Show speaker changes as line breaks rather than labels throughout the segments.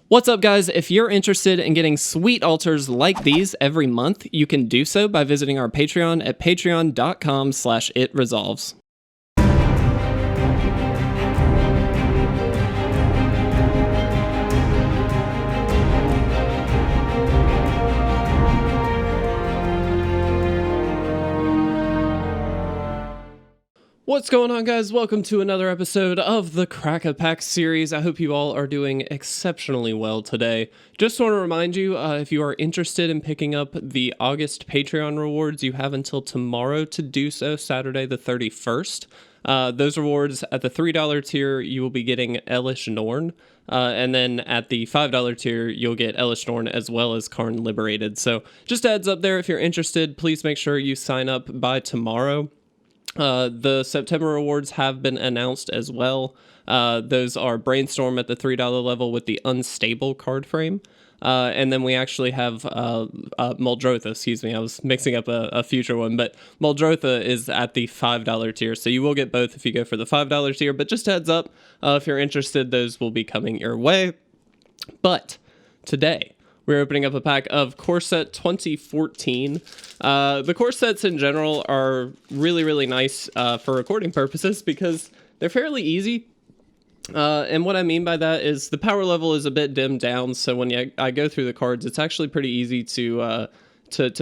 What's up, guys? If you're interested in getting sweet altars like these every month, you can do so by visiting our Patreon at patreon.com/itresolves. What's going on, guys? Welcome to another episode of the Crack a Pack series. I hope you all are doing exceptionally well today. Just want to remind you, if you are interested in picking up the August Patreon rewards, you have until tomorrow to do so, Saturday the 31st. Those rewards at the $3 tier, you will be getting Elish Norn. And then at the $5 tier, you'll get Elish Norn as well as Karn Liberated. So just a heads up there, if you're interested, please make sure you sign up by tomorrow. The September rewards have been announced as well. Those are Brainstorm at the $3 level with the unstable card frame. And then we actually have Muldrotha, excuse me, I was mixing up a future one, but Muldrotha is at the $5 tier, so you will get both if you go for the $5 tier, but just heads up, if you're interested, those will be coming your way. But today, we're opening up a pack of Core Set 2014. The core sets in general are really, really nice for recording purposes because they're fairly easy. And what I mean by that is the power level is a bit dimmed down, so when I go through the cards, it's actually pretty easy to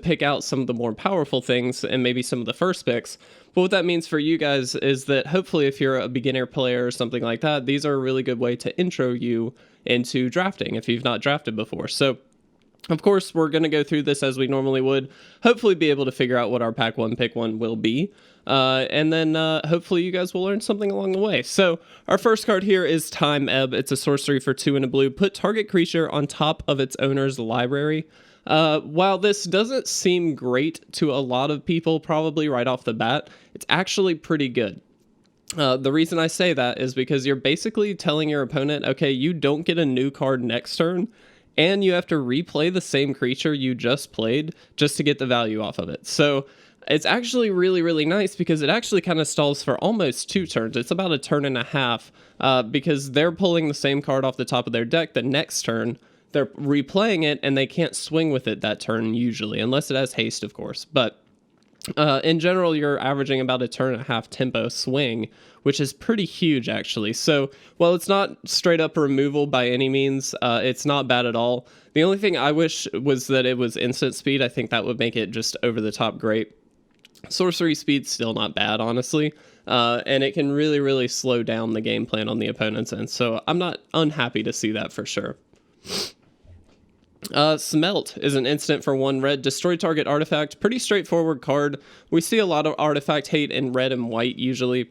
pick out some of the more powerful things and maybe some of the first picks. But what that means for you guys is that hopefully if you're a beginner player or something like that, these are a really good way to intro you into drafting if you've not drafted before. So of course, we're going to go through this as we normally would, hopefully be able to figure out what our pack one, pick one will be, and then hopefully you guys will learn something along the way. So our first card here is Time Ebb. It's a sorcery for 2 and a blue. Put target creature on top of its owner's library. While this doesn't seem great to a lot of people probably right off the bat, it's actually pretty good. The reason I say that is because you're basically telling your opponent, okay, you don't get a new card next turn, and you have to replay the same creature you just played just to get the value off of it. So it's actually really, really nice because it actually kind of stalls for almost 2 turns. It's about a turn and a half because they're pulling the same card off the top of their deck the next turn. They're replaying it and they can't swing with it that turn usually, unless it has haste, of course. But in general, you're averaging about a turn and a half tempo swing, which is pretty huge, actually. So while it's not straight up removal by any means, it's not bad at all. The only thing I wish was that it was instant speed. I think that would make it just over the top great. Sorcery speed's still not bad, honestly. And it can really, really slow down the game plan on the opponent's end. So I'm not unhappy to see that for sure. Smelt is an instant for 1 red, destroy target artifact. Pretty straightforward card. We see a lot of artifact hate in red and white usually,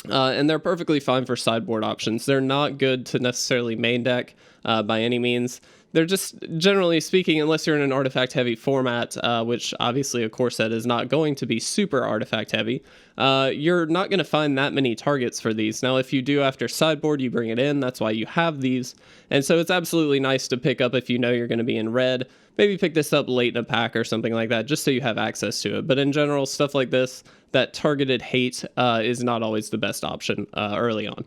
and they're perfectly fine for sideboard options. They're not good to necessarily main deck by any means. They're just, generally speaking, unless you're in an artifact heavy format, which obviously a core set is not going to be super artifact heavy, you're not going to find that many targets for these. Now, if you do after sideboard, you bring it in. That's why you have these. And so it's absolutely nice to pick up if you know you're going to be in red. Maybe pick this up late in a pack or something like that, just so you have access to it. But in general, stuff like this, that targeted hate is not always the best option early on.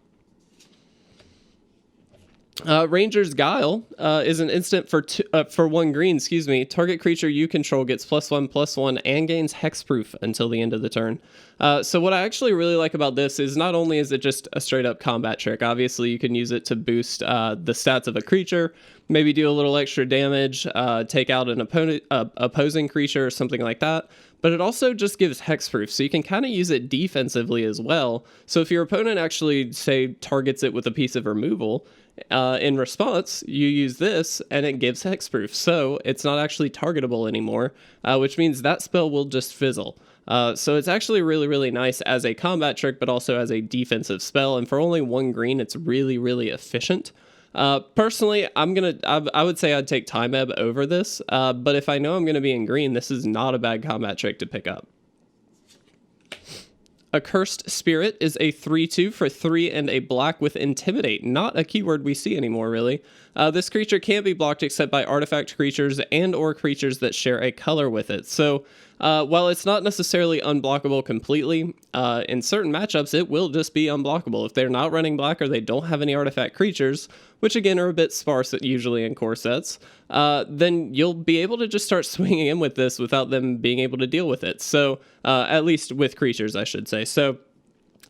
Ranger's Guile is an instant for 1 green, excuse me. Target creature you control gets +1/+1 and gains hexproof until the end of the turn. So what I actually really like about this is not only is it just a straight up combat trick, obviously you can use it to boost the stats of a creature, maybe do a little extra damage, take out an opposing creature or something like that. But it also just gives hexproof, so you can kind of use it defensively as well. So if your opponent actually, say, targets it with a piece of removal, in response, you use this and it gives hexproof. So it's not actually targetable anymore, which means that spell will just fizzle. So it's actually really, really nice as a combat trick, but also as a defensive spell. And for only 1 green, it's really, really efficient. Personally, I would say I'd take Time Ebb over this, but if I know I'm going to be in green, this is not a bad combat trick to pick up. Accursed Spirit is a 3/2 for 3 and a black with Intimidate. Not a keyword we see anymore, really. this creature can't be blocked except by artifact creatures and or creatures that share a color with it. So while it's not necessarily unblockable completely, in certain matchups it will just be unblockable. If they're not running black or they don't have any artifact creatures, which again are a bit sparse usually in core sets, then you'll be able to just start swinging in with this without them being able to deal with it. So at least with creatures, I should say. So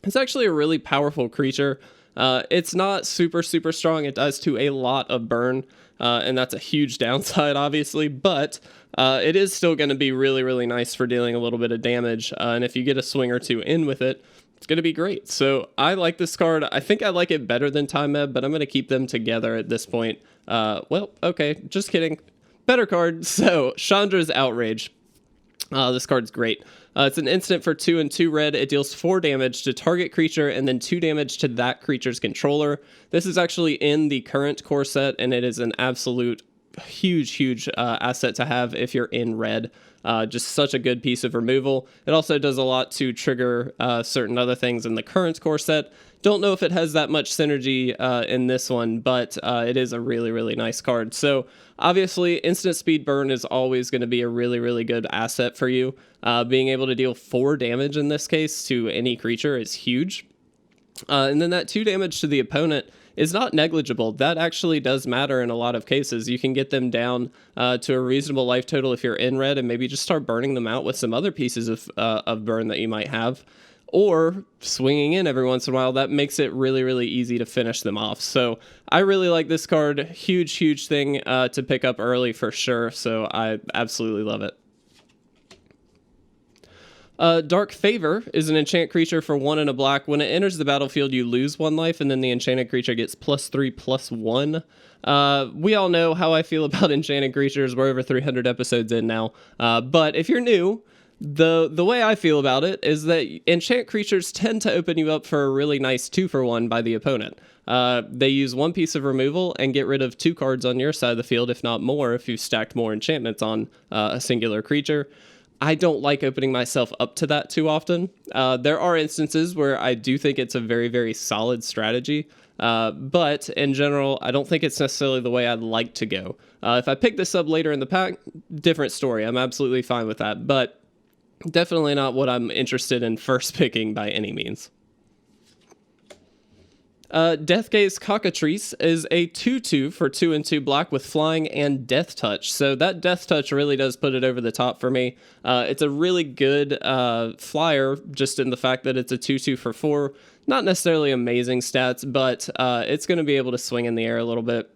it's actually a really powerful creature. It's not super strong. It does to a lot of burn, and that's a huge downside, obviously, but it is still going to be really nice for dealing a little bit of damage, and if you get a swing or two in with it, it's going to be great. So I like this card. I think I like it better than Time Meb, but I'm going to keep them together at this point. Well, okay, just kidding. Better card. So Chandra's Outrage. This card's great. It's an instant for 2 and 2 red. It deals 4 damage to target creature and then 2 damage to that creature's controller. This is actually in the current core set, and it is an absolute huge asset to have if you're in red. Just such a good piece of removal. It also does a lot to trigger certain other things in the current core set. Don't know if it has that much synergy in this one, but it is a really nice card. So obviously, instant speed burn is always going to be a really good asset for you. Being able to deal 4 damage in this case to any creature is huge. And then that 2 damage to the opponent is not negligible. That actually does matter in a lot of cases. You can get them down to a reasonable life total if you're in red, and maybe just start burning them out with some other pieces of burn that you might have. Or swinging in every once in a while. That makes it really easy to finish them off. So I really like this card. Huge thing to pick up early for sure. So I absolutely love it. Dark Favor is an enchant creature for 1 and a black. When it enters the battlefield, you lose 1 life, and then the enchanted creature gets +3/+1. We all know how I feel about enchanted creatures. We're over 300 episodes in now. But if you're new, the way I feel about it is that enchant creatures tend to open you up for a really nice 2-for-1 by the opponent. They use 1 piece of removal and get rid of 2 cards on your side of the field, if not more, if you've stacked more enchantments on a singular creature. I don't like opening myself up to that too often. There are instances where I do think it's a very solid strategy, but in general, I don't think it's necessarily the way I'd like to go. If I pick this up later in the pack, different story. I'm absolutely fine with that, but definitely not what I'm interested in first picking by any means. Deathgaze Cockatrice is a 2/2 for 2 and 2 black with flying and death touch. So that death touch really does put it over the top for me. It's a really good flyer, just in the fact that it's a 2/2 for 4. Not necessarily amazing stats, but it's going to be able to swing in the air a little bit.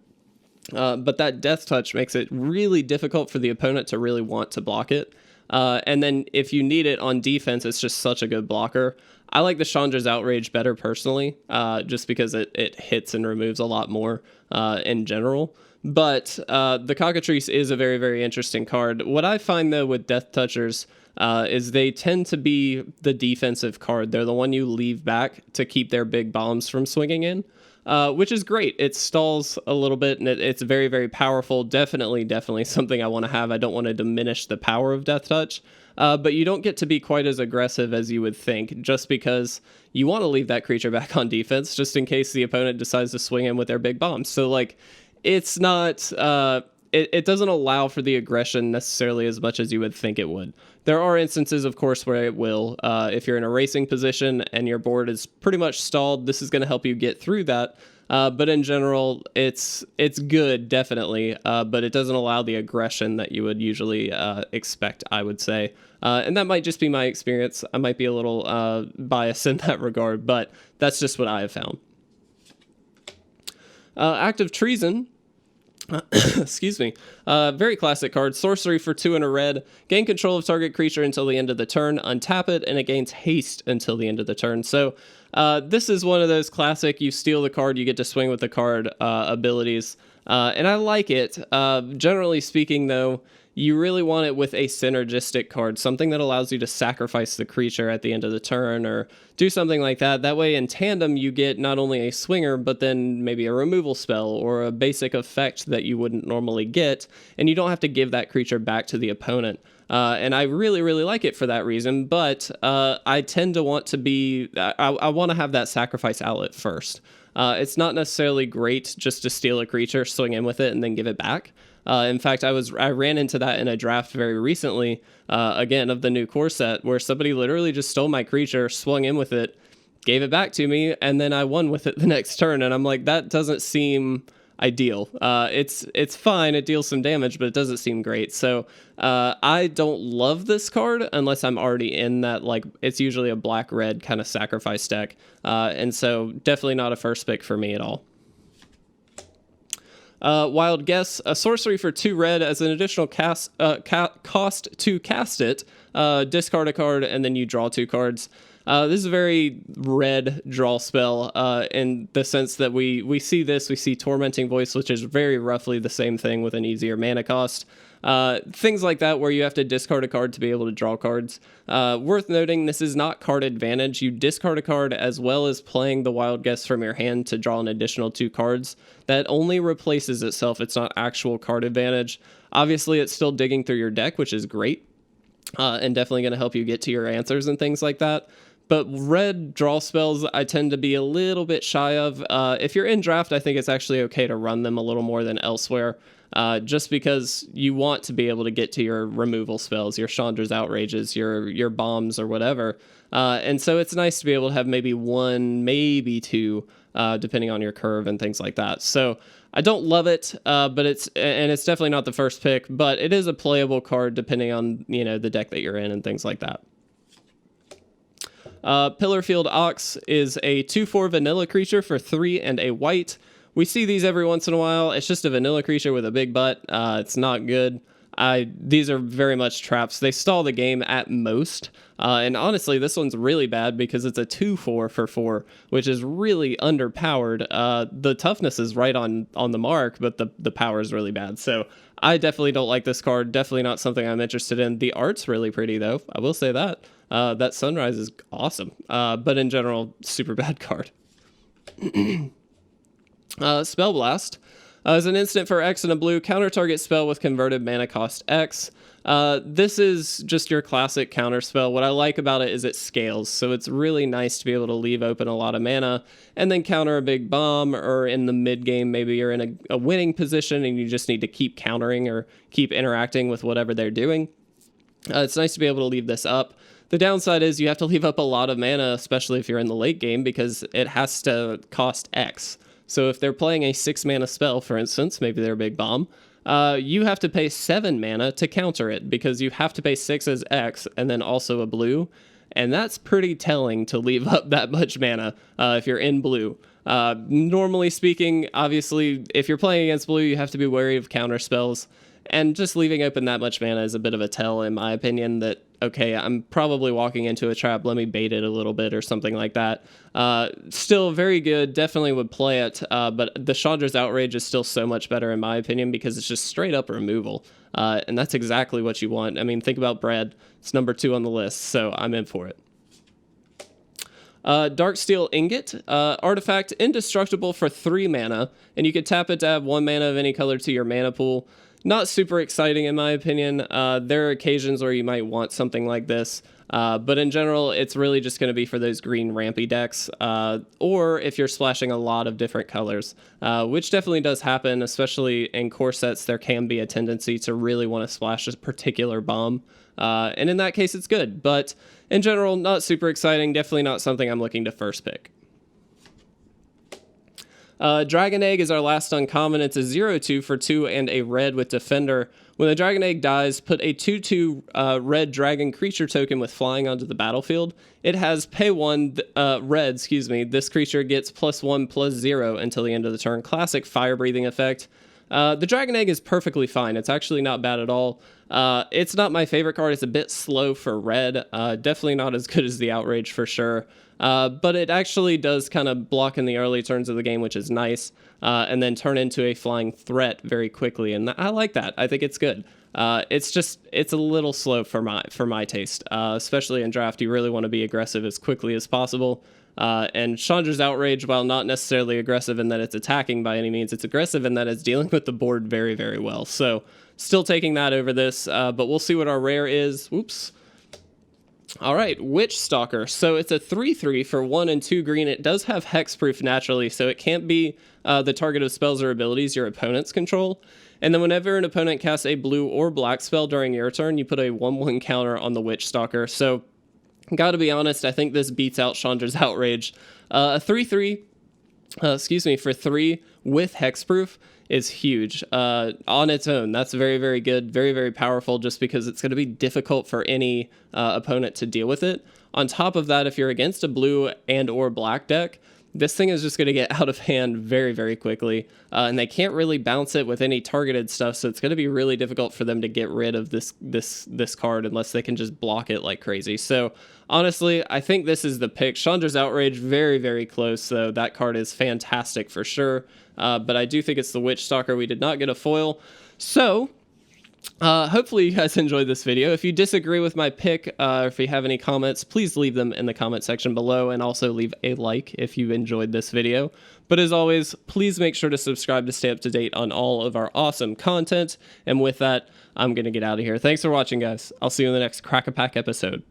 But that death touch makes it really difficult for the opponent to really want to block it. And then if you need it on defense, it's just such a good blocker. I like the Chandra's Outrage better personally, just because it hits and removes a lot more in general. But the Cockatrice is a very interesting card. What I find, though, with Death Touchers is they tend to be the defensive card. They're the one you leave back to keep their big bombs from swinging in. Which is great. It stalls a little bit, and it's very powerful. Definitely something I want to have. I don't want to diminish the power of Death Touch, but you don't get to be quite as aggressive as you would think, just because you want to leave that creature back on defense, just in case the opponent decides to swing in with their big bombs. So, like, it's not... It doesn't allow for the aggression necessarily as much as you would think it would. There are instances, of course, where it will. If you're in a racing position and your board is pretty much stalled, this is going to help you get through that. But in general, it's good, definitely, but it doesn't allow the aggression that you would usually expect, I would say. And that might just be my experience. I might be a little biased in that regard, but that's just what I have found. Act of Treason. Excuse me. Very classic card. Sorcery for 2 and a red. Gain control of target creature until the end of the turn. Untap it, and it gains haste until the end of the turn. So this is one of those classic, you steal the card, you get to swing with the card abilities. And I like it. Generally speaking, though, you really want it with a synergistic card, something that allows you to sacrifice the creature at the end of the turn or do something like that. That way, in tandem, you get not only a swinger, but then maybe a removal spell or a basic effect that you wouldn't normally get, and you don't have to give that creature back to the opponent. And I really like it for that reason, but I tend to want to be... I want to have that sacrifice outlet first. It's not necessarily great just to steal a creature, swing in with it, and then give it back. In fact, I ran into that in a draft very recently, again, of the new core set, where somebody literally just stole my creature, swung in with it, gave it back to me, and then I won with it the next turn. And I'm like, that doesn't seem ideal. It's fine. It deals some damage, but it doesn't seem great. So I don't love this card unless I'm already in that, like, it's usually a black-red kind of sacrifice deck. And so definitely not a first pick for me at all. Wild Guess, a sorcery for 2 red as an additional cost to cast it. Discard a card, and then you draw 2 cards. This is a very red draw spell in the sense that we see this. We see Tormenting Voice, which is very roughly the same thing with an easier mana cost. Things like that where you have to discard a card to be able to draw cards. Worth noting, this is not card advantage. You discard a card as well as playing the Wild Guess from your hand to draw an additional 2 cards. That only replaces itself. It's not actual card advantage. Obviously, it's still digging through your deck, which is great, and definitely going to help you get to your answers and things like that. But red draw spells, I tend to be a little bit shy of. If you're in draft, I think it's actually okay to run them a little more than elsewhere, just because you want to be able to get to your removal spells, your Chandra's Outrages, your bombs, or whatever. And so it's nice to be able to have maybe 1, maybe 2, depending on your curve and things like that. So I don't love it, but it's definitely not the first pick, but it is a playable card depending on, the deck that you're in and things like that. Pillarfield Ox is a 2/4 vanilla creature for 3 and a white. We see these every once in a while. It's just a vanilla creature with a big butt. It's not good. These are very much traps. They stall the game at most. And honestly, this one's really bad because it's a 2/4 for 4, which is really underpowered. The toughness is right on the mark, but the power is really bad. So I definitely don't like this card. Definitely not something I'm interested in. The art's really pretty, though. I will say that. That Sunrise is awesome. But in general, super bad card. Spell Blast. As an instant for X and a blue, counter target spell with converted mana cost X. This is just your classic counter spell. What I like about it is it scales, so it's really nice to be able to leave open a lot of mana and then counter a big bomb, or in the mid game, maybe you're in a winning position and you just need to keep countering or keep interacting with whatever they're doing. It's nice to be able to leave this up. The downside is you have to leave up a lot of mana, especially if you're in the late game, because it has to cost X. So if they're playing a 6 mana spell, for instance, maybe they're a big bomb, you have to pay 7 mana to counter it, because you have to pay 6 as X and then also a blue. And that's pretty telling to leave up that much mana if you're in blue. Normally speaking, obviously, if you're playing against blue, you have to be wary of counter spells. And just leaving open that much mana is a bit of a tell, in my opinion, that, okay, I'm probably walking into a trap, let me bait it a little bit or something like that. Still very good, definitely would play it, but the Chandra's Outrage is still so much better, in my opinion, because it's just straight up removal. And that's exactly what you want. I mean, think about Brad. It's number 2 on the list, so I'm in for it. Darksteel Ingot, artifact indestructible for 3 mana, and you can tap it to add 1 mana of any color to your mana pool. Not super exciting, in my opinion. There are occasions where you might want something like this, but in general, it's really just going to be for those green rampy decks, or if you're splashing a lot of different colors, which definitely does happen, especially in core sets. There can be a tendency to really want to splash a particular bomb, and in that case, it's good. But in general, not super exciting. Definitely not something I'm looking to first pick. Dragon Egg is our last uncommon. It's a 0/2 for 2 and a red with Defender. When the Dragon Egg dies, put a 2/2 red dragon creature token with flying onto the battlefield. It has pay 1 red, This creature gets +1/+0 until the end of the turn. Classic fire breathing effect. The Dragon Egg is perfectly fine. It's actually not bad at all. It's not my favorite card. It's a bit slow for red. Definitely not as good as the Outrage for sure. But it actually does kind of block in the early turns of the game, which is nice, and then turn into a flying threat very quickly. And I like that. I think it's good. It's a little slow for my taste, especially in draft. You really want to be aggressive as quickly as possible. And Chandra's Outrage, while not necessarily aggressive in that it's attacking by any means, it's aggressive in that it's dealing with the board very, very well. So still taking that over this, but we'll see what our rare is. Whoops. All right, Witch Stalker. So it's a 3/3 for 1 and 2 green. It does have hexproof naturally, so it can't be the target of spells or abilities your opponents control. And then whenever an opponent casts a blue or black spell during your turn, you put a 1/1 counter on the Witch Stalker. So, gotta be honest, I think this beats out Chandra's Outrage. A 3/3, for 3 with hexproof is huge on its own. That's very, very good, very, very powerful, just because it's going to be difficult for any opponent to deal with it. On top of that, if you're against a blue and or black deck, this thing is just going to get out of hand very, very quickly, and they can't really bounce it with any targeted stuff, so it's going to be really difficult for them to get rid of this card unless they can just block it like crazy. So honestly, I think this is the pick. Chandra's Outrage, very, very close, so that card is fantastic for sure, but I do think it's the Witch Stalker. We did not get a foil, so hopefully you guys enjoyed this video. If you disagree with my pick, or if you have any comments, please leave them in the comment section below, and also leave a like if you enjoyed this video. But as always, please make sure to subscribe to stay up to date on all of our awesome content. And with that, I'm going to get out of here. Thanks for watching, guys. I'll see you in the next Crack-A-Pack episode.